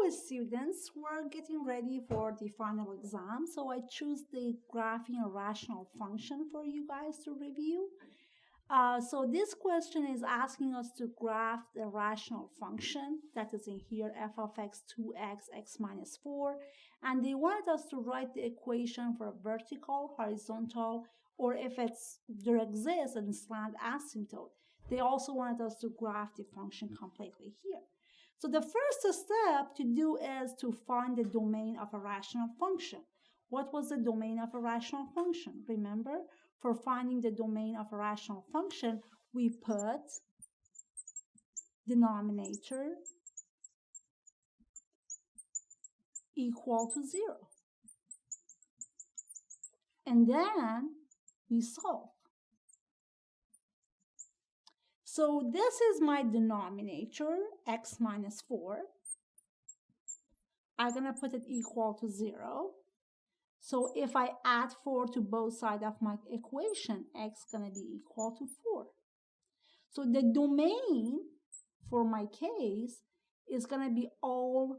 Hello students, we're getting ready for the final exam, so I choose the graphing a rational function for you guys to review. So this question is asking us to graph the rational function that is in here, f of x 2x, x minus 4, and they wanted us to write the equation for a vertical, horizontal, or if there exists a slant asymptote. They also wanted us to graph the function completely here. So the first step to do is to find the domain of a rational function. What was the domain of a rational function? Remember, for finding the domain of a rational function, we put denominator equal to 0. And then we solve. So this is my denominator, x minus 4. I'm going to put it equal to 0. So if I add 4 to both sides of my equation, x is going to be equal to 4. So the domain for my case is going to be all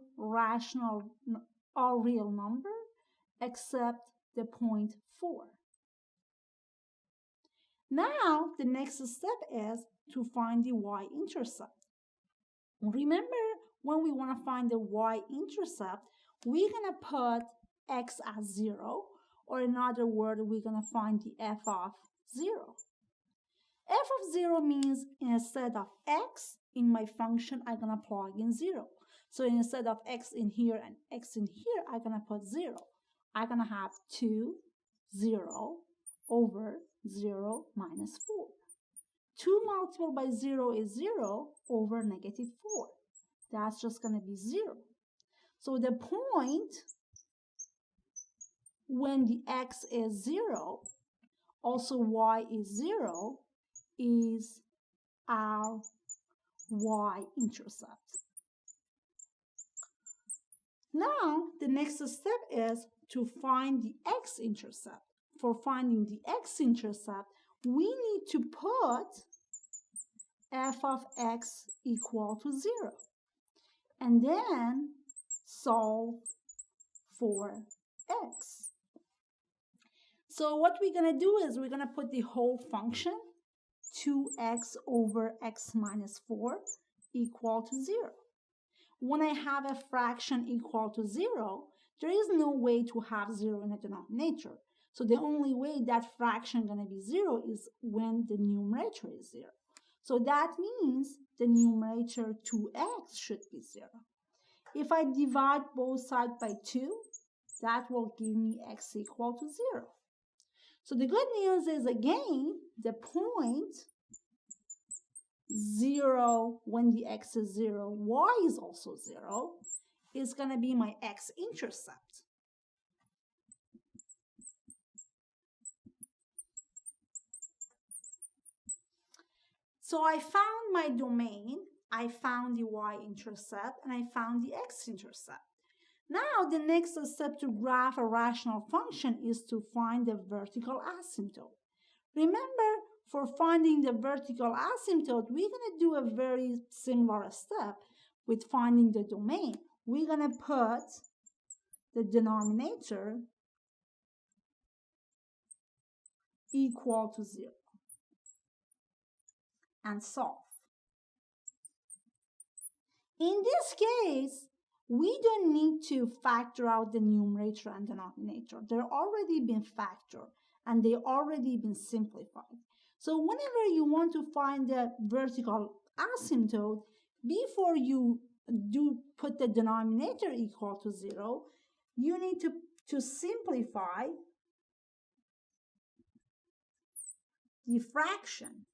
real number except the point 4. Now the next step is to find the y-intercept. Remember, when we want to find the y-intercept, we're going to put x as 0, or in other words, we're going to find the f of 0. F of 0 means instead of x in my function, I'm going to plug in 0. So instead of x in here and x in here, I'm going to put 0. I'm going to have 2, 0 over 0 minus 4. 2 multiplied by 0 is 0 over negative 4. That's just going to be 0. So the point when the x is 0, also y is 0, is our y-intercept. Now, the next step is to find the x-intercept. For finding the x-intercept, we need to put f of x equal to 0 and then solve for x. So what we're going to do is we're going to put the whole function 2x over x minus 4 equal to 0. When I have a fraction equal to 0, there is no way to have 0 in the denominator. So the only way that fraction is going to be 0 is when the numerator is 0. So that means the numerator 2x should be 0. If I divide both sides by 2, that will give me x equal to 0. So the good news is, again, the point 0 when the x is 0, y is also 0, is going to be my x-intercept. So I found my domain, I found the y-intercept, and I found the x-intercept. Now the next step to graph a rational function is to find the vertical asymptote. Remember, for finding the vertical asymptote, we're going to do a very similar step with finding the domain. We're going to put the denominator equal to 0 and solve. In this case, we don't need to factor out the numerator and denominator. They're already been factored and they already been simplified. So whenever you want to find the vertical asymptote, before you put the denominator equal to 0, you need to simplify the fraction.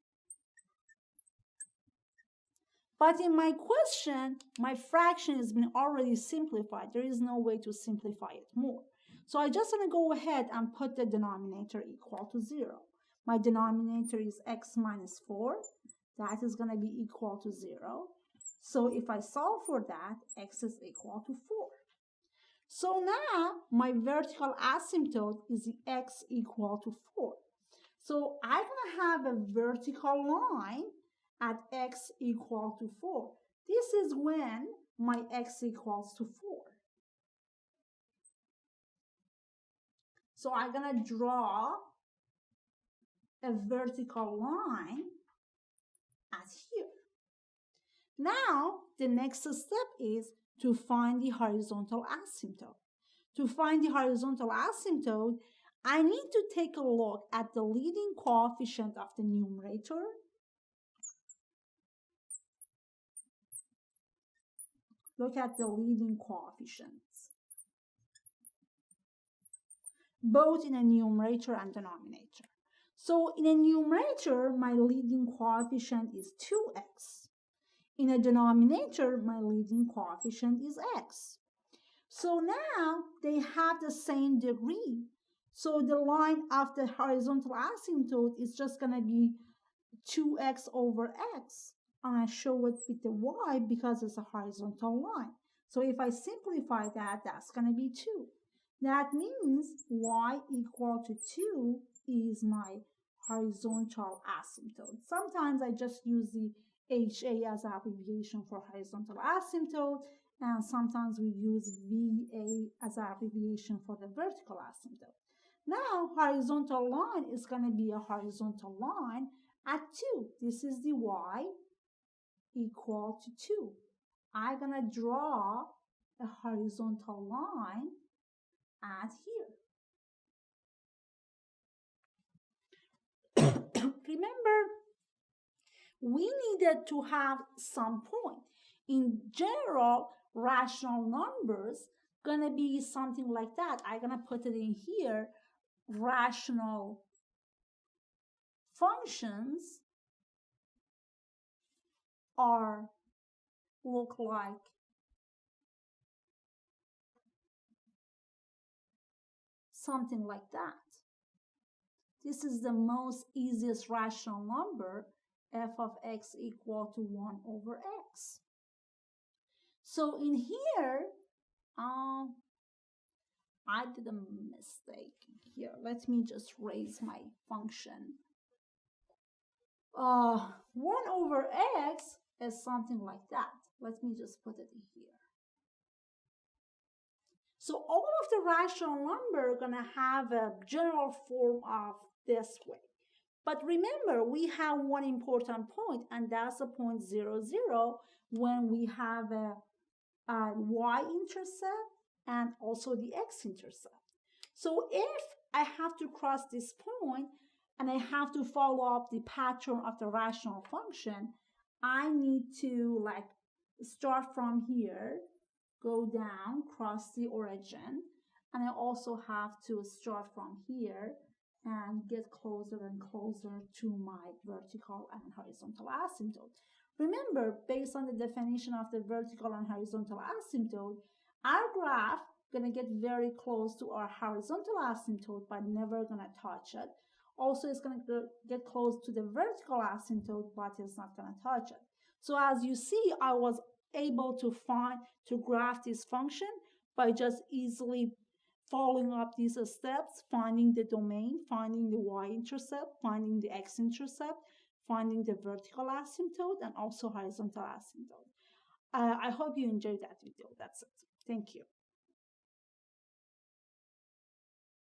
But in my question, my fraction has been already simplified. There is no way to simplify it more. So I just want to go ahead and put the denominator equal to 0. My denominator is x minus 4. That is going to be equal to 0. So if I solve for that, x is equal to 4. So now my vertical asymptote is the x equal to 4. So I'm going to have a vertical line at x equal to 4. This is when my x equals to 4. So I'm going to draw a vertical line at here. Now, the next step is to find the horizontal asymptote. To find the horizontal asymptote, I need to take a look at the leading coefficient of the numerator Look at the leading coefficients, both in a numerator and denominator. So in a numerator, my leading coefficient is 2x. In a denominator, my leading coefficient is x. So now they have the same degree. So the line of the horizontal asymptote is just going to be 2x over x. And I show it with the y because it's a horizontal line. So if I simplify that, that's going to be 2. That means y equal to 2 is my horizontal asymptote. Sometimes I just use the HA as an abbreviation for horizontal asymptote, and sometimes we use VA as an abbreviation for the vertical asymptote. Now, horizontal line is going to be a horizontal line at 2. This is the y equal to 2. I'm going to draw a horizontal line at here. Remember, we needed to have some point. In general, rational numbers gonna be something like that. I'm gonna put it in here. Rational functions look like something like that. This is the most easiest rational number, f of x equal to 1 over x. So in here, I did a mistake here. Let me just raise my function. 1 over x is something like that. Let me just put it in here. So all of the rational number are going to have a general form of this way. But remember, we have one important point, and that's the point 0, 0, when we have a y-intercept and also the x-intercept. So if I have to cross this point and I have to follow up the pattern of the rational function, I need to start from here, go down, cross the origin, and I also have to start from here and get closer and closer to my vertical and horizontal asymptote. Remember, based on the definition of the vertical and horizontal asymptote, our graph is going to get very close to our horizontal asymptote, but never going to touch it. Also, it's going to get close to the vertical asymptote, but it's not going to touch it. So as you see, I was able to graph this function by just easily following up these steps, finding the domain, finding the y-intercept, finding the x-intercept, finding the vertical asymptote, and also horizontal asymptote. I hope you enjoyed that video. That's it. Thank you.